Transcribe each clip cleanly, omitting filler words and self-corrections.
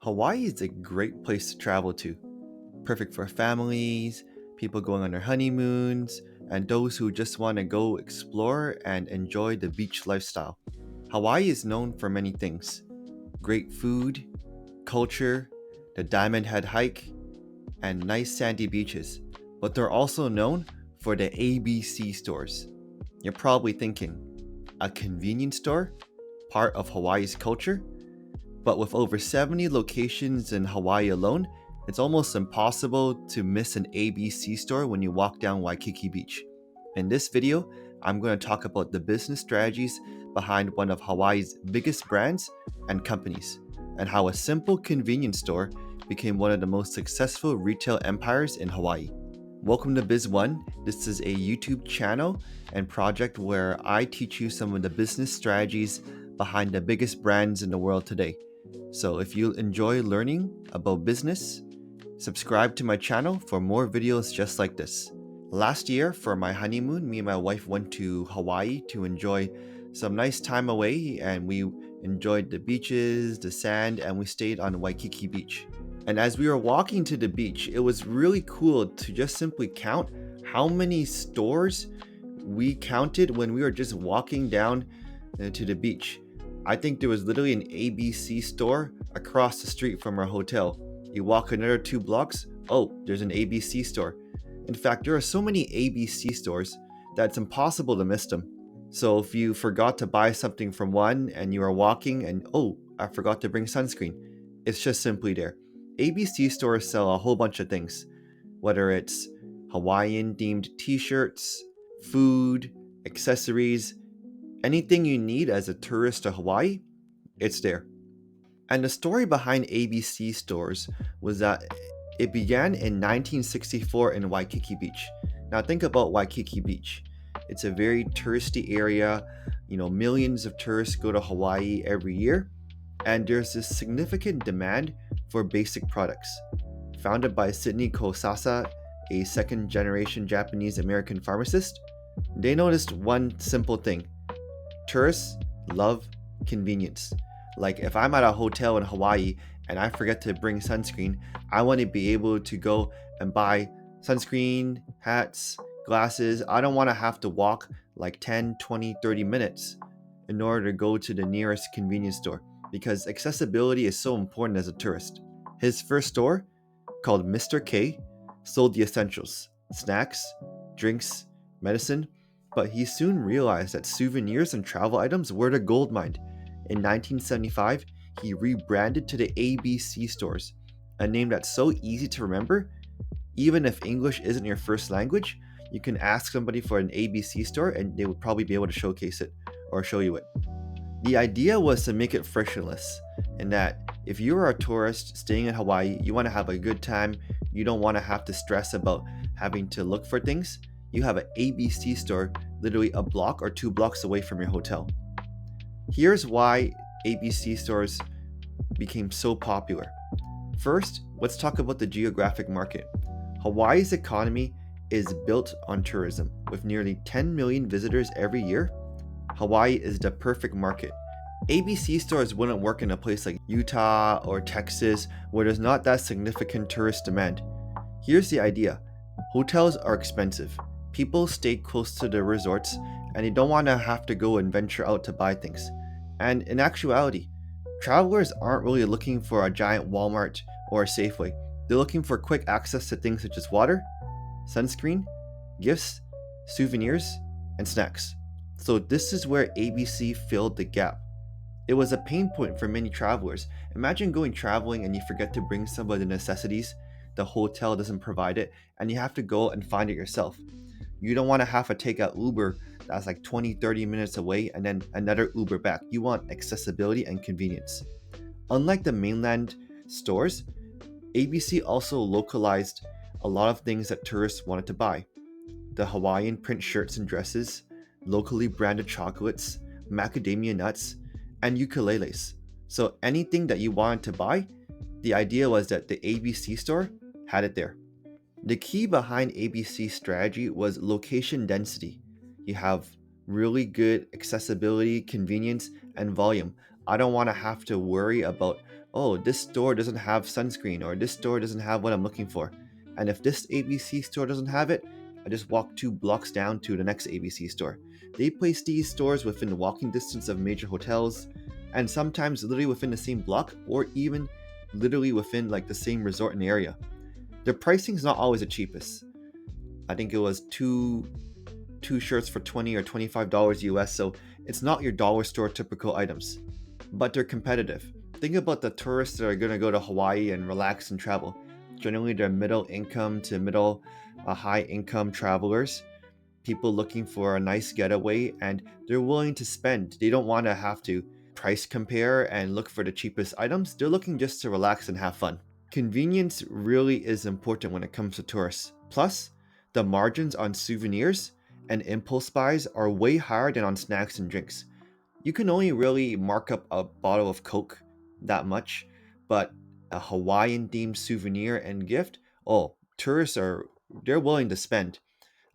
Hawaii is a great place to travel to, perfect for families, people going on their honeymoons, and those who just want to go explore and enjoy the beach lifestyle. Hawaii is known for many things: great food, culture, the Diamond Head hike, and nice sandy beaches. But they're also known for the ABC stores. You're probably thinking, a convenience store? Part of Hawaii's culture? But with over 70 locations in Hawaii alone, it's almost impossible to miss an ABC store when you walk down Waikiki Beach. In this video, I'm going to talk about the business strategies behind one of Hawaii's biggest brands and companies, and how a simple convenience store became one of the most successful retail empires in Hawaii. Welcome to BizOne. This is a YouTube channel and project where I teach you some of the business strategies behind the biggest brands in the world today. So if you enjoy learning about business, subscribe to my channel for more videos just like this. Last year for my honeymoon, me and my wife went to Hawaii to enjoy some nice time away, and we enjoyed the beaches, the sand, and we stayed on Waikiki Beach. And as we were walking to the beach, it was really cool to just simply count how many stores we counted when we were just walking down to the beach. I think there was literally an ABC store across the street from our hotel. You walk another 2 blocks, oh, there's an ABC store. In fact, there are so many ABC stores that it's impossible to miss them. So if you forgot to buy something from one and you are walking and, oh, I forgot to bring sunscreen, it's just simply there. ABC stores sell a whole bunch of things, whether it's Hawaiian themed t-shirts, food, accessories, anything you need as a tourist to Hawaii, it's there. And the story behind ABC stores was that it began in 1964 in Waikiki Beach. Now think about Waikiki Beach. It's a very touristy area. Millions of tourists go to Hawaii every year, and there's this significant demand for basic products. Founded by Sidney Kosasa, a second generation Japanese American pharmacist, they noticed one simple thing: tourists love convenience. Like if I'm at a hotel in Hawaii and I forget to bring sunscreen, I want to be able to go and buy sunscreen, hats, glasses. I don't want to have to walk like 10, 20, 30 minutes in order to go to the nearest convenience store, because accessibility is so important as a tourist. His first store, called Mr. K, sold the essentials: snacks, drinks, medicine, but he soon realized that souvenirs and travel items were the gold mine. In 1975, he rebranded to the ABC stores, a name that's so easy to remember. Even if English isn't your first language, you can ask somebody for an ABC store and they would probably be able to showcase it or show you it. The idea was to make it frictionless, in that if you are a tourist staying in Hawaii, you want to have a good time, you don't want to have to stress about having to look for things, you have an ABC store literally a block or 2 blocks away from your hotel. Here's why ABC stores became so popular. First, let's talk about the geographic market. Hawaii's economy is built on tourism. With nearly 10 million visitors every year, Hawaii is the perfect market. ABC stores wouldn't work in a place like Utah or Texas where there's not that significant tourist demand. Here's the idea: hotels are expensive. People stay close to the resorts and they don't want to have to go and venture out to buy things. And in actuality, travelers aren't really looking for a giant Walmart or a Safeway. They're looking for quick access to things such as water, sunscreen, gifts, souvenirs, and snacks. So this is where ABC filled the gap. It was a pain point for many travelers. Imagine going traveling and you forget to bring some of the necessities, the hotel doesn't provide it, and you have to go and find it yourself. You don't want to have to take an Uber that's like 20, 30 minutes away and then another Uber back. You want accessibility and convenience. Unlike the mainland stores, ABC also localized a lot of things that tourists wanted to buy: the Hawaiian print shirts and dresses, locally branded chocolates, macadamia nuts, and ukuleles. So anything that you wanted to buy, the idea was that the ABC store had it there. The key behind ABC's strategy was location density. You have really good accessibility, convenience, and volume. I don't want to have to worry about, oh, this store doesn't have sunscreen, or this store doesn't have what I'm looking for. And if this ABC store doesn't have it, I just walk 2 blocks down to the next ABC store. They place these stores within walking distance of major hotels, and sometimes literally within the same block, or even literally within like the same resort and area. Their pricing is not always the cheapest. I think it was two shirts for $20 or $25 US, so it's not your dollar store typical items. But they're competitive. Think about the tourists that are going to go to Hawaii and relax and travel. Generally, they're middle income to middle high income travelers, people looking for a nice getaway, and they're willing to spend. They don't want to have to price compare and look for the cheapest items. They're looking just to relax and have fun. Convenience really is important when it comes to tourists. Plus, the margins on souvenirs and impulse buys are way higher than on snacks and drinks. You can only really mark up a bottle of Coke that much, but a Hawaiian themed souvenir and gift, oh, tourists are they're willing to spend.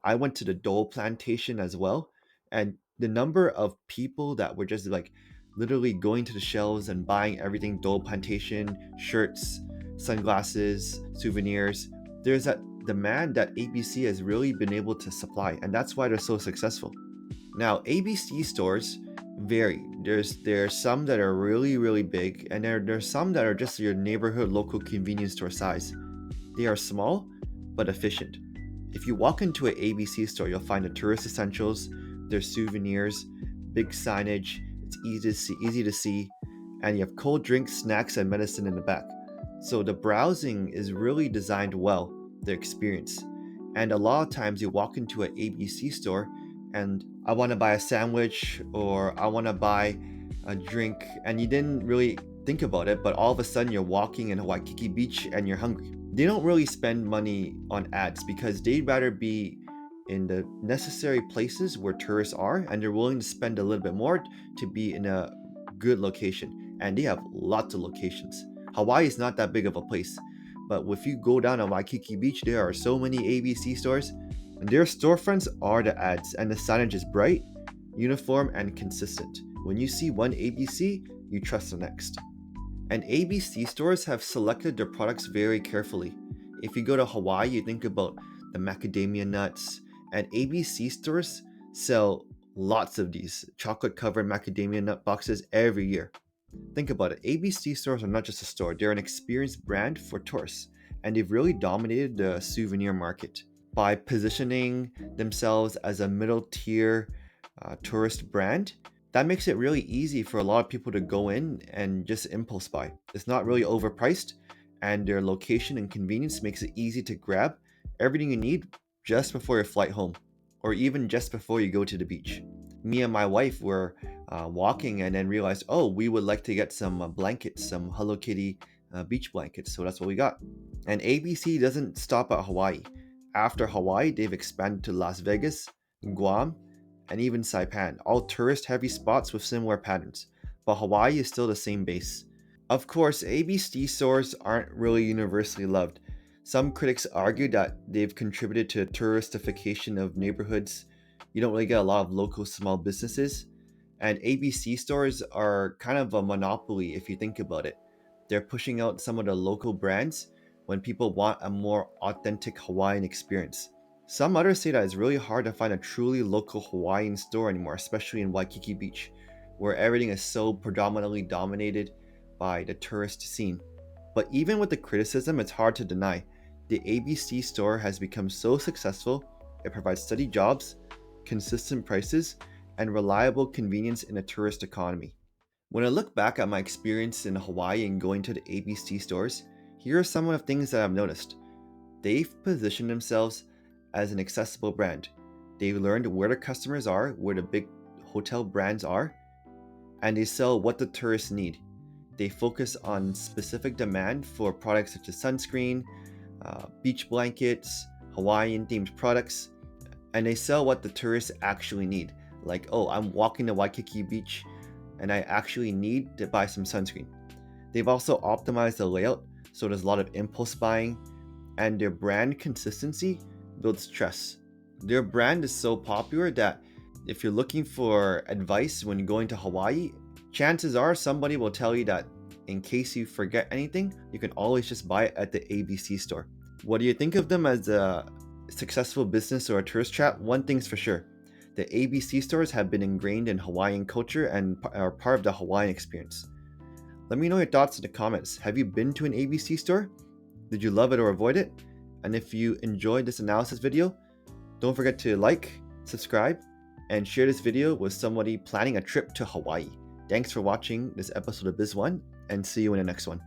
I went to the Dole plantation as well, and the number of people that were just like literally going to the shelves and buying everything Dole plantation, shirts, sunglasses, souvenirs. There's that demand that ABC has really been able to supply, and that's why they're so successful. Now, ABC stores vary. There's some that are really big, and there's some that are just your neighborhood local convenience store size. They are small but efficient. If you walk into an ABC store, you'll find the tourist essentials, their souvenirs, big signage. It's easy to see, and you have cold drinks, snacks, and medicine in the back. So the browsing is really designed well, the experience. And a lot of times you walk into an ABC store and I want to buy a sandwich or I want to buy a drink, and you didn't really think about it, but all of a sudden you're walking in Waikiki Beach and you're hungry. They don't really spend money on ads because they'd rather be in the necessary places where tourists are, and they're willing to spend a little bit more to be in a good location. And they have lots of locations. Hawaii is not that big of a place, but if you go down on Waikiki Beach, there are so many ABC stores, and their storefronts are the ads, and the signage is bright, uniform, and consistent. When you see one ABC, you trust the next. And ABC stores have selected their products very carefully. If you go to Hawaii, you think about the macadamia nuts, and ABC stores sell lots of these chocolate covered macadamia nut boxes every year. Think about it, ABC stores are not just a store, they're an experienced brand for tourists, and they've really dominated the souvenir market by positioning themselves as a middle tier tourist brand. That makes it really easy for a lot of people to go in and just impulse buy. It's not really overpriced, and their location and convenience makes it easy to grab everything you need just before your flight home, or even just before you go to the beach. Me and my wife were walking and then realized, oh, we would like to get some blankets, some Hello Kitty beach blankets. So that's what we got. And ABC doesn't stop at Hawaii. After Hawaii, they've expanded to Las Vegas, Guam, and even Saipan, all tourist heavy spots with similar patterns. But Hawaii is still the same base. Of course, ABC stores aren't really universally loved. Some critics argue that they've contributed to touristification of neighborhoods. You don't really get a lot of local small businesses. And ABC stores are kind of a monopoly if you think about it. They're pushing out some of the local brands when people want a more authentic Hawaiian experience. Some others say that it's really hard to find a truly local Hawaiian store anymore, especially in Waikiki Beach, where everything is so predominantly dominated by the tourist scene. But even with the criticism, it's hard to deny. The ABC store has become so successful, it provides steady jobs, consistent prices, and reliable convenience in a tourist economy. When I look back at my experience in Hawaii and going to the ABC stores, here are some of the things that I've noticed. They've positioned themselves as an accessible brand. They've learned where the customers are, where the big hotel brands are, and they sell what the tourists need. They focus on specific demand for products such as sunscreen, beach blankets, Hawaiian themed products, and they sell what the tourists actually need. Like, oh, I'm walking to Waikiki Beach and I actually need to buy some sunscreen. They've also optimized the layout, so there's a lot of impulse buying, and their brand consistency builds trust. Their brand is so popular that if you're looking for advice when you're going to Hawaii, chances are somebody will tell you that In case you forget anything, you can always just buy it at the ABC store. Whether you think of them as a successful business or a tourist trap, one thing's for sure. The ABC stores have been ingrained in Hawaiian culture and are part of the Hawaiian experience. Let me know your thoughts in the comments. Have you been to an ABC store? Did you love it or avoid it? And if you enjoyed this analysis video, don't forget to like, subscribe, and share this video with somebody planning a trip to Hawaii. Thanks for watching this episode of BizOne, and see you in the next one.